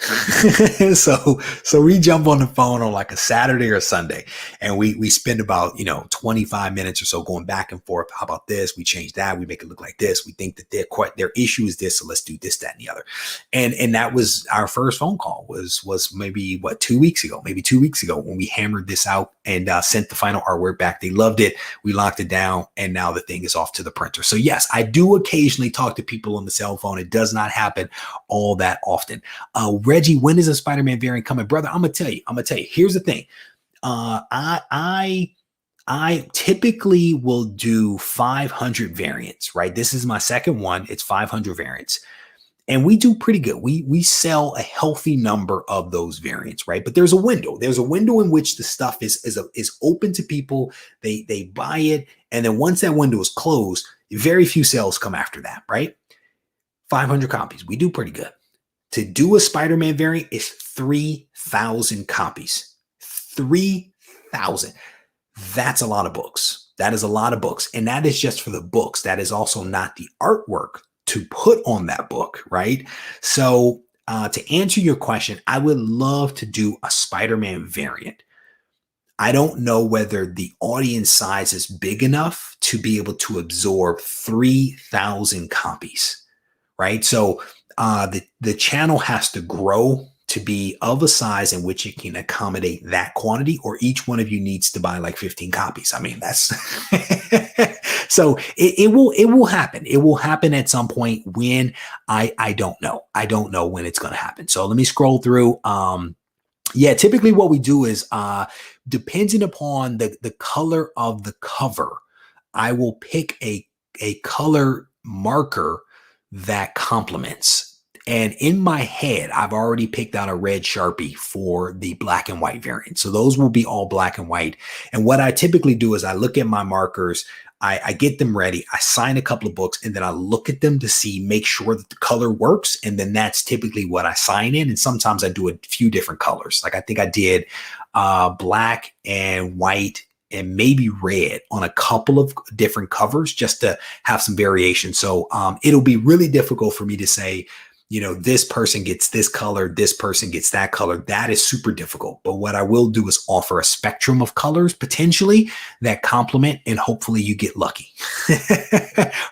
So we jump on the phone on like a Saturday or a Sunday, and we spend about 25 minutes or so going back and forth. How about this? We change that. We make it look like this. We think that their issue is this, so let's do this, that, and the other. And that was our first phone call. Was maybe 2 weeks ago, maybe 2 weeks ago when we hammered this out and sent the final artwork back. They loved it. We locked it down, and now the thing is off to the printer. So yes, I do occasionally talk to people on the cell phone. It does not happen all that often. Reggie, when is a Spider-Man variant coming? Brother, I'm gonna tell you. Here's the thing. I typically will do 500 variants, right? This is my second one. It's 500 variants. And we do pretty good. We sell a healthy number of those variants, right? But there's a window. There's a window in which the stuff is open to people. They buy it, and then once that window is closed, very few sales come after that, right? 500 copies. We do pretty good. To do a Spider-Man variant is 3,000 copies. 3,000. That's a lot of books. That is a lot of books, and that is just for the books. That is also not the artwork to put on that book, right? So to answer your question, I would love to do a Spider-Man variant. I don't know whether the audience size is big enough to be able to absorb 3,000 copies, right? So the channel has to grow to be of a size in which it can accommodate that quantity, or each one of you needs to buy like 15 copies. I mean, that's so it will happen. It will happen at some point. When I don't know. I don't know when it's going to happen. So let me scroll through. Yeah, typically what we do is depending upon the color of the cover, I will pick a color marker that complements. And in my head, I've already picked out a red Sharpie for the black and white variant. So those will be all black and white. And what I typically do is I look at my markers, I get them ready, I sign a couple of books, and then I look at them to make sure that the color works. And then that's typically what I sign in. And sometimes I do a few different colors. Like I think I did black and white and maybe red on a couple of different covers just to have some variation. So it'll be really difficult for me to say, you know, this person gets this color, this person gets that color. That is super difficult. But what I will do is offer a spectrum of colors potentially that complement, and hopefully you get lucky.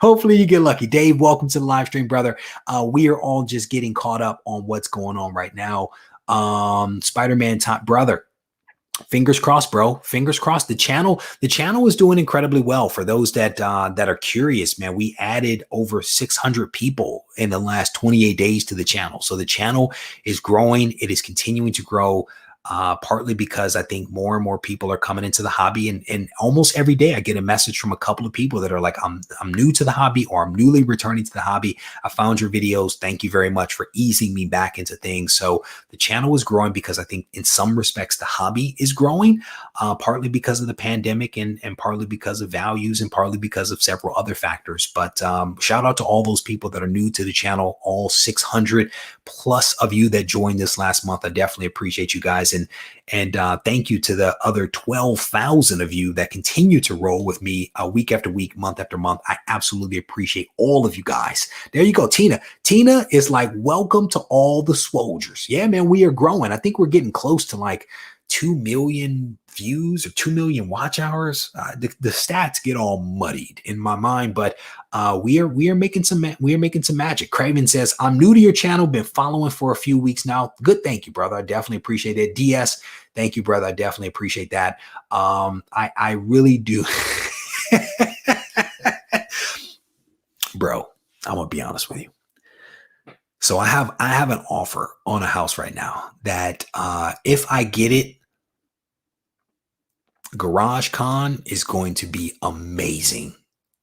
Hopefully you get lucky. Dave, welcome to the live stream, brother. We are all just getting caught up on what's going on right now. Spider-Man top brother. Fingers crossed, bro. Fingers crossed. The channel is doing incredibly well. For those that are curious, man, we added over 600 people in the last 28 days to the channel. So the channel is growing. It is continuing to grow. Partly because I think more and more people are coming into the hobby, and almost every day I get a message from a couple of people that are like, I'm new to the hobby, or I'm newly returning to the hobby. I found your videos. Thank you very much for easing me back into things. So the channel is growing because I think in some respects the hobby is growing, partly because of the pandemic and partly because of values and partly because of several other factors. But shout out to all those people that are new to the channel, all 600 plus of you that joined this last month. I definitely appreciate you guys. And thank you to the other 12,000 of you that continue to roll with me week after week, month after month. I absolutely appreciate all of you guys. There you go. Tina is like, welcome to all the Swoldiers. Yeah, man, we are growing. I think we're getting close to like 2 million views or 2 million watch hours. The stats get all muddied in my mind, but we are making some magic. Craven says, I'm new to your channel, been following for a few weeks now. Good, thank you, brother. I definitely appreciate it. DS, thank you, brother. I definitely appreciate that. I really do. Bro, I'm gonna be honest with you. So I have an offer on a house right now that if I get it, GarageCon is going to be amazing.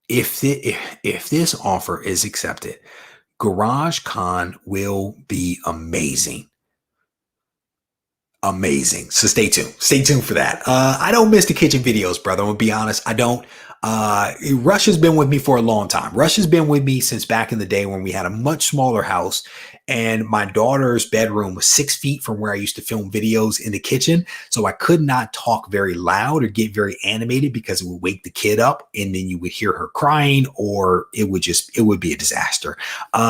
If this offer is accepted, GarageCon will be amazing. Amazing. So stay tuned. Stay tuned for that. I don't miss the kitchen videos, brother. I'm gonna be honest. I don't. Rush has been with me for a long time. Rush has been with me since back in the day when we had a much smaller house, and my daughter's bedroom was 6 feet from where I used to film videos in the kitchen. So I could not talk very loud or get very animated because it would wake the kid up, and then you would hear her crying, or it would be a disaster.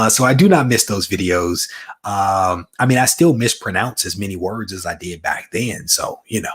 So I do not miss those videos. I mean, I still mispronounce as many words as I did back then. So, you know,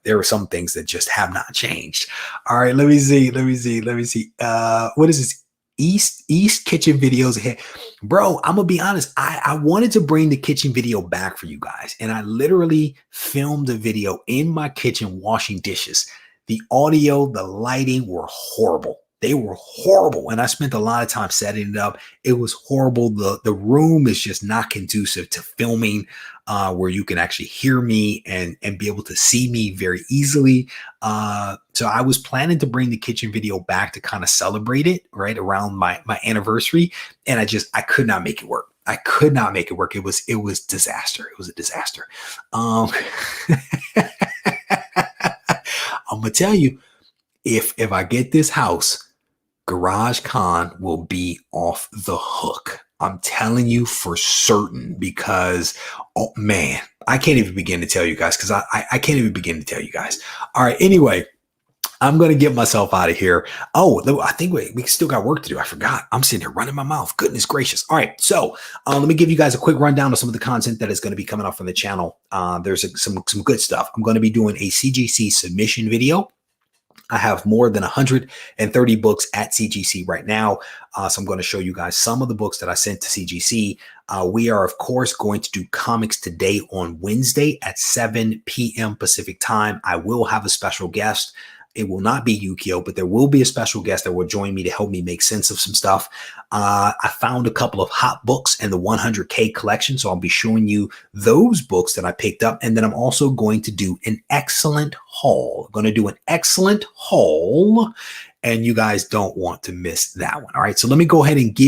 there are some things that just have not changed. All right, let me see. What is this? East kitchen videos ahead. Bro, I'm gonna be honest. I wanted to bring the kitchen video back for you guys, and I literally filmed a video in my kitchen washing dishes. The audio, the lighting were horrible. They were horrible. And I spent a lot of time setting it up. It was horrible. The room is just not conducive to filming where you can actually hear me and be able to see me very easily. So I was planning to bring the kitchen video back to kind of celebrate it right around my anniversary. And I could not make it work. I could not make it work. It was disaster. It was a disaster. I'm gonna tell you, if I get this house, Garage Con will be off the hook. I'm telling you for certain, because, oh man, I can't even begin to tell you guys, because I can't even begin to tell you guys. All right, anyway, I'm going to get myself out of here. Oh, I think we still got work to do. I forgot. I'm sitting here running my mouth. Goodness gracious. All right, so let me give you guys a quick rundown of some of the content that is going to be coming up from the channel. There's some good stuff. I'm going to be doing a CGC submission video. I have more than 130 books at CGC right now. So I'm going to show you guys some of the books that I sent to CGC. We are, of course, going to do Comics Today on Wednesday at 7 p.m. Pacific time. I will have a special guest. It will not be Yukio, but there will be a special guest that will join me to help me make sense of some stuff. I found a couple of hot books in the 100K collection, so I'll be showing you those books that I picked up. And then I'm also going to do an excellent haul. I'm going to do an excellent haul, and you guys don't want to miss that one. All right, so let me go ahead and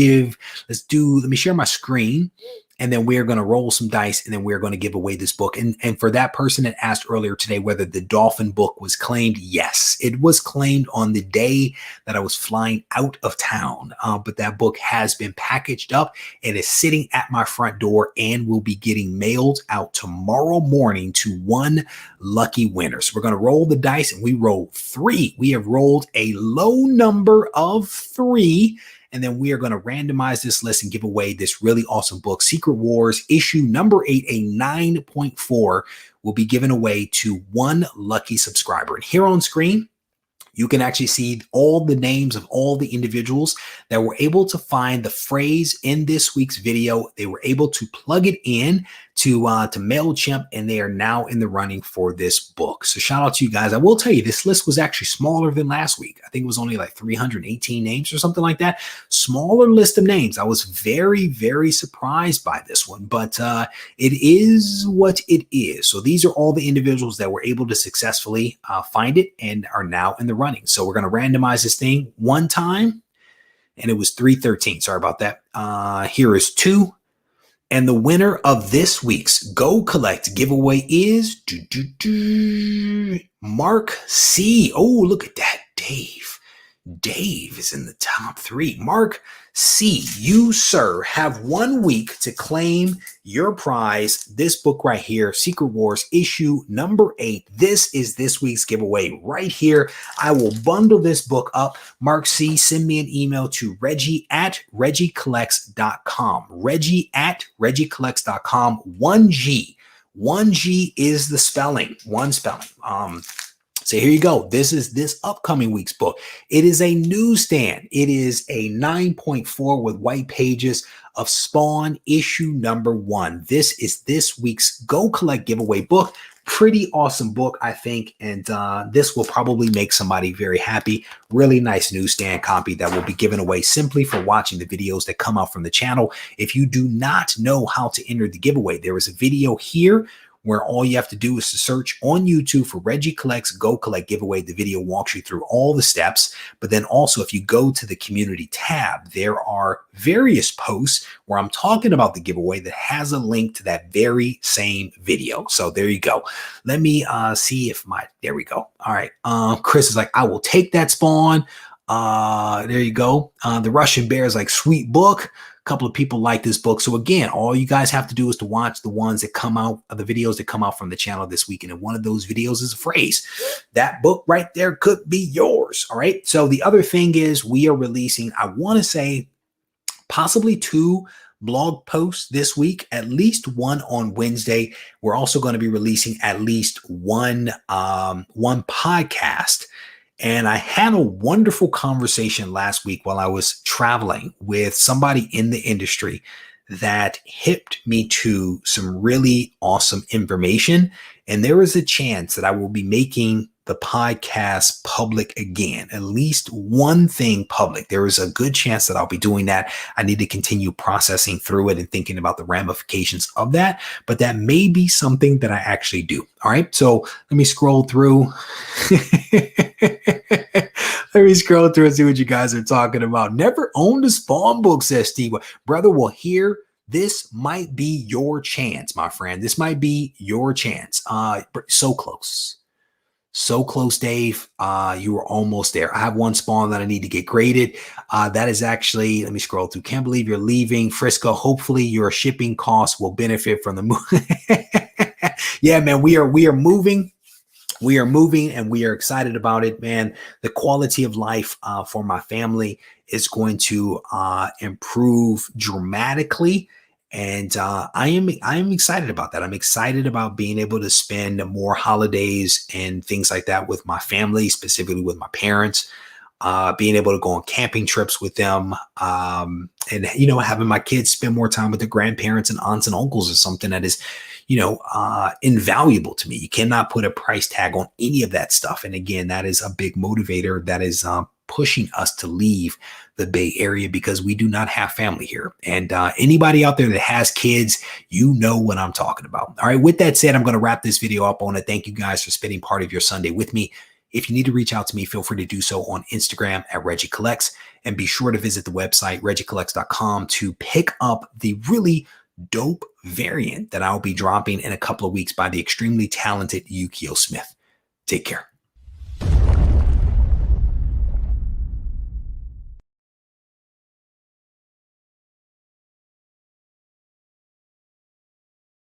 let me share my screen. And then we're going to roll some dice, and then we're going to give away this book. And for that person that asked earlier today whether the Dolphin book was claimed, yes, it was claimed on the day that I was flying out of town. But that book has been packaged up and is sitting at my front door and will be getting mailed out tomorrow morning to one lucky winner. So we're going to roll the dice, and we roll 3. We have rolled a low number of 3. And then we are going to randomize this list and give away this really awesome book, Secret Wars, issue number 8, a 9.4, will be given away to one lucky subscriber. And here on screen, you can actually see all the names of all the individuals that were able to find the phrase in this week's video. They were able to plug it in to MailChimp, and they are now in the running for this book. So shout out to you guys. I will tell you, this list was actually smaller than last week. I think it was only like 318 names or something like that. Smaller list of names. I was very, very surprised by this one, but it is what it is. So these are all the individuals that were able to successfully find it and are now in the running. So we're going to randomize this thing one time, and it was 313. Sorry about that. Here is 2. And the winner of this week's Go Collect giveaway is Mark C. Oh, look at that. Dave is in the top 3. Mark C., you, sir, have 1 week to claim your prize. This book right here, Secret Wars, issue number 8. This is this week's giveaway right here. I will bundle this book up. Mark C., send me an email to Reggie at ReggieCollects.com. Reggie at ReggieCollects.com. 1G. 1G is the spelling. One spelling. So here you go. This is this upcoming week's book. It is a newsstand. It is a 9.4 with white pages of Spawn issue number 1. This is this week's Go Collect giveaway book. Pretty awesome book, I think. And this will probably make somebody very happy. Really nice newsstand copy that will be given away simply for watching the videos that come out from the channel. If you do not know how to enter the giveaway, there is a video here where all you have to do is to search on YouTube for Reggie Collects Go Collect Giveaway. The video walks you through all the steps. But then also, if you go to the community tab, there are various posts where I'm talking about the giveaway that has a link to that very same video. So there you go. Let me see if there we go. All right. Chris is like, I will take that, Spawn. There you go. The Russian Bear is like, sweet book. Couple of people like this book. So again, all you guys have to do is to watch the ones that come out, the videos that come out from the channel this week. And one of those videos is a phrase. That book right there could be yours. All right. So the other thing is we are releasing, I want to say possibly 2 blog posts this week, at least 1 on Wednesday. We're also going to be releasing at least one podcast. And I had a wonderful conversation last week while I was traveling with somebody in the industry that hipped me to some really awesome information. And there is a chance that I will be making the podcast public again, at least one thing public. There is a good chance that I'll be doing that. I need to continue processing through it and thinking about the ramifications of that, but that may be something that I actually do. All right. So let me scroll through. Let me scroll through and see what you guys are talking about. Never owned a Spawn book, says Steve. Brother, well, here, this might be your chance, my friend. This might be your chance. So close. So close, Dave. You were almost there. I have one Spawn that I need to get graded. That is actually, let me scroll through. Can't believe you're leaving Frisco. Hopefully your shipping costs will benefit from the move. Yeah, man, we are moving. We are moving and we are excited about it, man. The quality of life for my family is going to improve dramatically. And I am excited about that. I'm excited about being able to spend more holidays and things like that with my family, specifically with my parents, being able to go on camping trips with them, and, you know, having my kids spend more time with their grandparents and aunts and uncles is something that is, you know, invaluable to me. You cannot put a price tag on any of that stuff. And again, that is a big motivator that is pushing us to leave the Bay Area because we do not have family here. And anybody out there that has kids, you know what I'm talking about. All right. With that said, I'm going to wrap this video up. I want to thank you guys for spending part of your Sunday with me. If you need to reach out to me, feel free to do so on Instagram at Reggie Collects, and be sure to visit the website reggiecollects.com to pick up the really dope variant that I'll be dropping in a couple of weeks by the extremely talented Yukio Smith. Take care.